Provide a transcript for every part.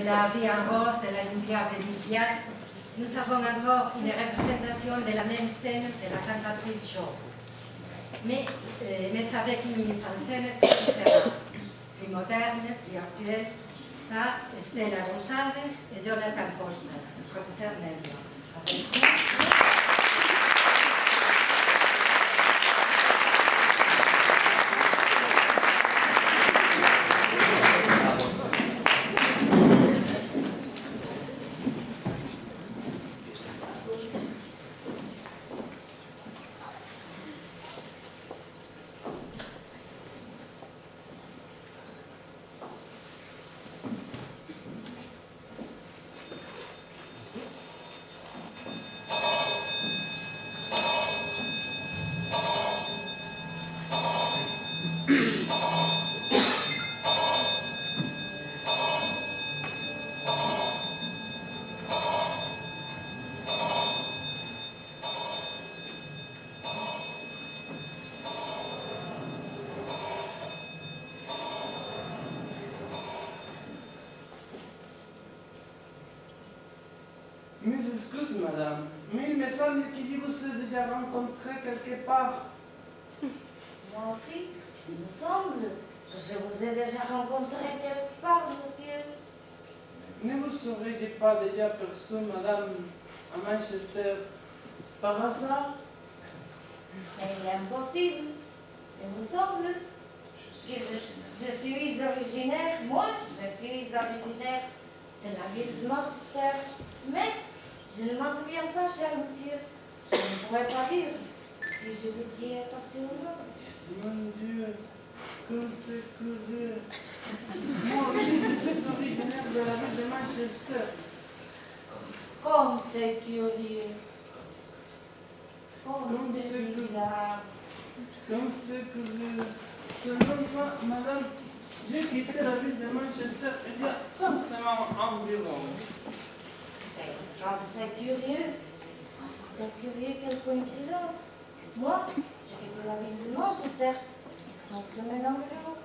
la vie en rose de la Julia Bédidiac, nous avons encore une représentation de la même scène de la cantatrice chauve, mais avec une mise en scène très différente, plus moderne, plus actuelle, par Stella Gonçalves et Jonathan Costas, le professeur Nello. Mes excuses, madame, mais il me semble que je vous ai déjà rencontré quelque part. Moi aussi, il me semble que je vous ai déjà rencontré quelque part, monsieur. Ne vous seriez pas déjà perçu, madame, à Manchester, par hasard? C'est impossible. Il me semble que je suis originaire, moi, je suis originaire de la ville de Manchester, mais je ne m'en souviens pas, cher monsieur. Je ne pourrais pas dire si je vous y ai passé ou non. Mon Dieu, que c'est curieux. Moi aussi, je suis originaire de la ville de Manchester. Comme c'est curieux. Comme c'est c'est bizarre. Comme c'est curieux. Selon moi, madame, j'ai quitté la ville de Manchester il y a 5 semaines environ. C'est curieux. C'est curieux, quelle coïncidence. Moi, j'ai quitté la ville de Manchester 5 semaines environ.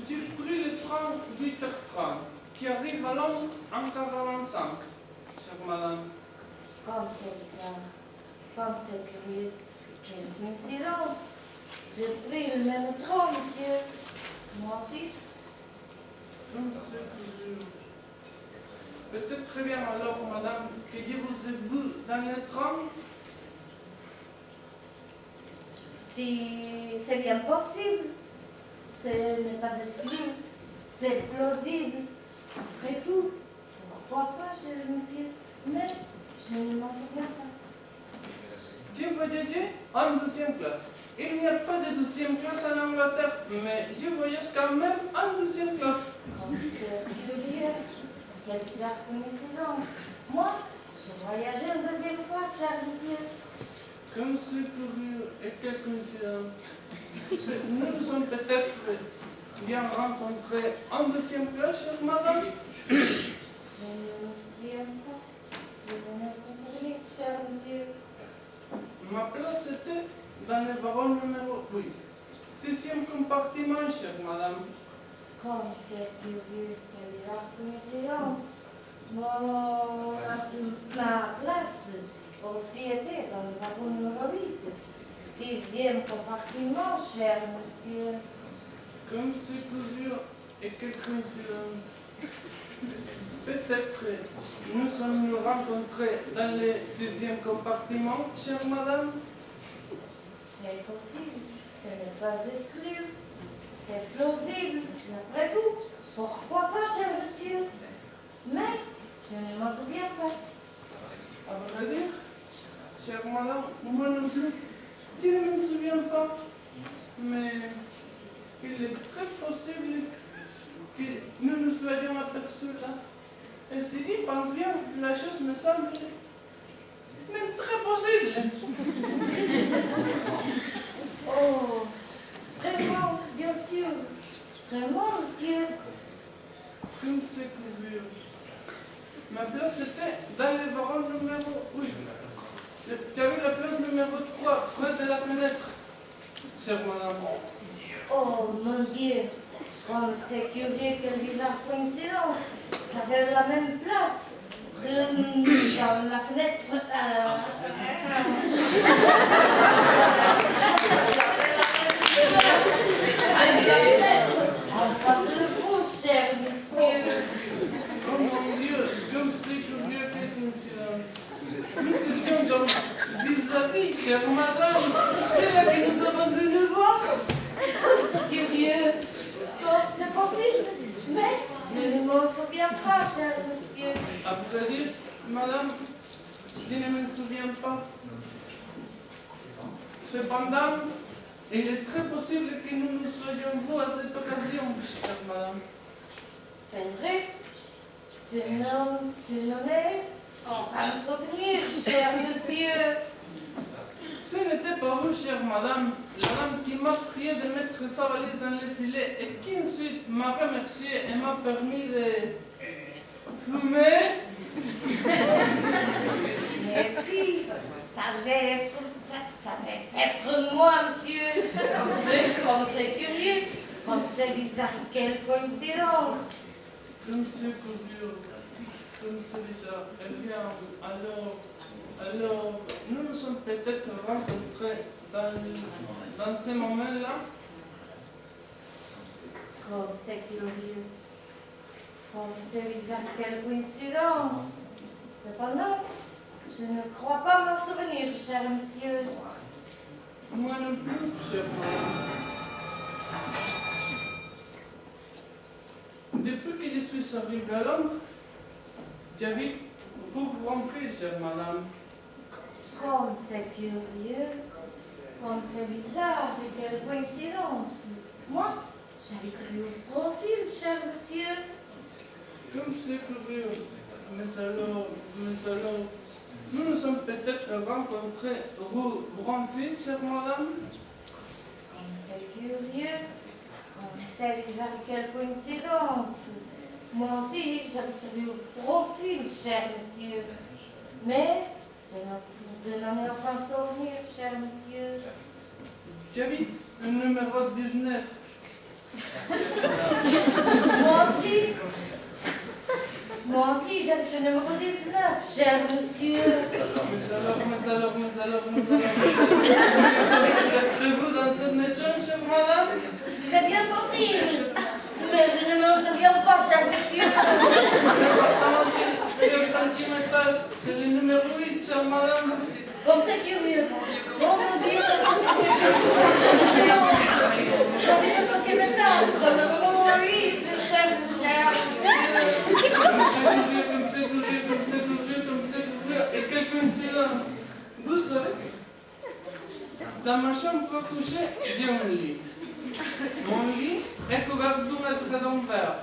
J'ai pris le train 8h30 qui arrive à Londres en 45, chère madame. Comme c'est bizarre. Comme c'est curieux. Quelle coïncidence. J'ai pris le même train, monsieur. Moi aussi. Comme c'est curieux. Peut-être très bien alors, madame, que je vous ai vu dans le train. Si c'est bien possible, ce n'est pas exclu, c'est plausible. Après tout, pourquoi pas, cher monsieur? Mais je ne m'en souviens pas. Je voyageais en 12e classe. Il n'y a pas de 12e classe en Angleterre, mais je voyage quand même en 12e classe. Comme c'est curieux, quelle bizarre coïncidence. Moi, je voyageais en 2e classe, cher monsieur. Comme c'est curieux et quelle coïncidence. Nous nous sommes peut-être bien rencontrés en 2e classe, chère madame. Je ne me souviens pas. Je venais de concerner, cher monsieur. Ma place était dans le wagon numéro 8. 6e compartiment, chère madame. Comme c'est curieux, quelle bizarre coïncidence. Ma place aussi était dans le wagon numéro 8. 6e compartiment, cher monsieur. Comme c'est curieux et quelle coïncidence. Peut-être nous sommes-nous rencontrés dans le 6e compartiment, chère madame. C'est possible, ce n'est pas exclu. C'est plausible, après tout. Pourquoi pas, cher monsieur? Mais je ne m'en souviens pas. À vrai dire, chère madame, moi non plus, je ne me souviens pas. Mais il est très possible que nous nous soyons aperçus là. Et si j'y pense bien, la chose me semble même très possible. Oh, vraiment, bien sûr. Vraiment, monsieur. Comme c'est curieux. Ma place était dans le wagon numéro 8. J'avais la place numéro 3, près de la fenêtre. Chère madame. Oh, mon Dieu. Comme c'est curieux, quelle bizarre coïncidence. j'avais la même place. Dans la fenêtre. En face de vous, cher monsieur. Oh mon Dieu, comme c'est curieux, quelle coïncidence. Nous étions donc vis-à-vis, chère madame. C'est là que nous avons de nous voir. C'est curieux. Oh, c'est possible. Mais je ne me souviens pas, cher monsieur. À vrai dire, madame, je ne me souviens pas. Cependant, il est très possible que nous nous soyons vus à cette occasion, chère madame. C'est vrai. Je n'en ai aucun souvenir, cher monsieur. Ce n'était pas vous, chère madame, la dame qui m'a prié de mettre sa valise dans le filet et qui ensuite m'a remercié et m'a permis de fumer. Mais si, ça devait être moi, monsieur. Comme c'est curieux, comme c'est bizarre, quelle coïncidence. Comme c'est curieux, comme c'est bizarre. Eh bien, alors, nous nous sommes peut-être rencontrés dans ces moments-là. Comme c'est curieux, comme c'est bizarre, quelle coïncidence. Cependant, je ne crois pas m'en souvenir, cher monsieur. Moi non plus, chère madame. Depuis que je suis arrivé à Londres, j'habite pour Bromfield, chère madame. Comme c'est curieux, comme c'est bizarre et quelle coïncidence. Moi, j'habiterai au profil, cher monsieur. Comme c'est curieux. Mais alors, nous nous sommes peut-être rencontrés rue Bromfield, chère madame. Comme c'est curieux, comme c'est bizarre et quelle coïncidence. Moi aussi, j'habiterai au profil, cher monsieur. Mais je n'en ai aucun souvenir, cher monsieur. J'habite au numéro 19. Moi aussi, j'habite le numéro 19, cher monsieur. Mais alors, êtes-vous dans cette maison, chère madame? C'est bien possible, mais je ne m'en souviens pas, cher monsieur. L'appartement, c'est au 5e étage, c'est le numéro 8, chère madame. Comme c'est curieux. Oh mon Dieu, comme c'est curieux. J'habite au 5e étage, dans le numéro 8, cher monsieur. Comme c'est curieux, et quelle coïncidence. Vous savez, dans ma chambre pour coucher, j'ai un lit. Mon lit est couvert d'un édredon vert.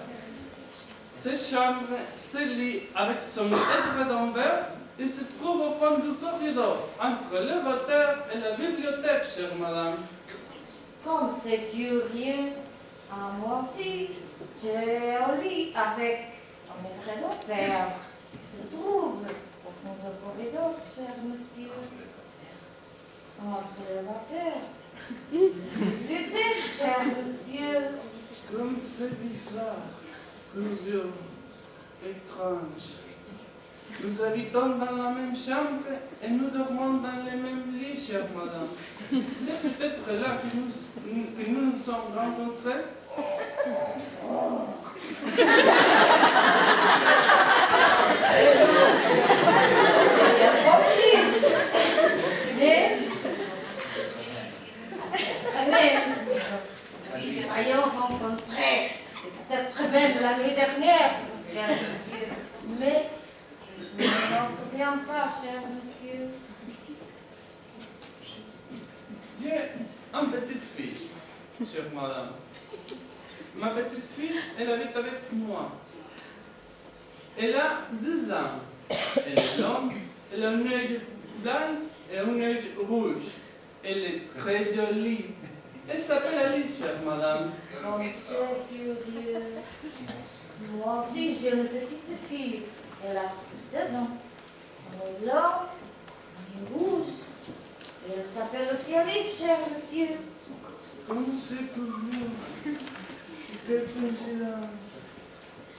Cette chambre, ce lit avec son édredon vert, il se trouve au fond du corridor, entre l'élévateur et la bibliothèque, chère madame. Comme c'est curieux. Ah, moi aussi, j'ai un lit avec un écran vert. Se trouve au fond du corridor, cher monsieur. Entre l'élévateur. Bibliothèque, cher monsieur. Comme c'est bizarre, curieux, étrange. Nous habitons dans la même chambre et nous dormons dans le même lit, chère madame. C'est peut-être là que nous nous sommes rencontrés. C'est bien possible. Mais, nous soyons rencontrés, peut-être même l'année dernière, cher monsieur. Mais, je ne m'en souviens pas, cher monsieur. J'ai une petite fille, chère madame. Ma petite fille, elle habite avec moi. Elle a 2 ans. Elle est blonde, elle a un œil blanc et un œil rouge. Elle est très jolie. Elle s'appelle Alice, chère madame. Comme c'est curieux. Moi aussi, j'ai une petite fille. Elle a 2 ans. Elle est blanche, elle est rouge. Et elle s'appelle aussi Alice, cher monsieur. Comme c'est curieux. Quelle coïncidence.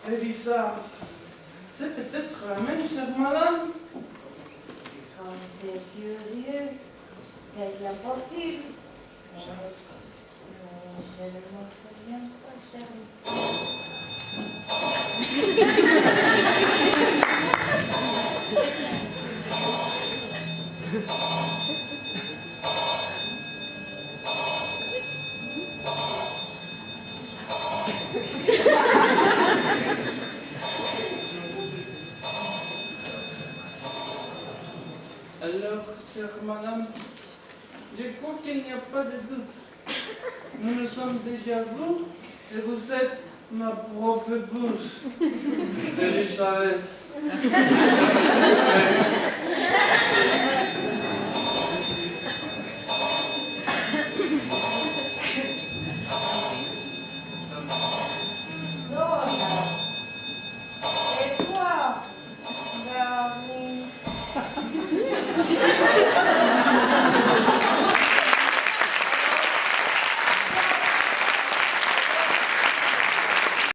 Elisa, C'est peut-être la même, chère madame. Comme c'est curieux, c'est bien possible. Je ne m'en souviens pas, cher monsieur. Alors, chère madame, je crois qu'il n'y a pas de doute. Nous nous sommes déjà vus et vous êtes ma propre bouche. Elisabeth.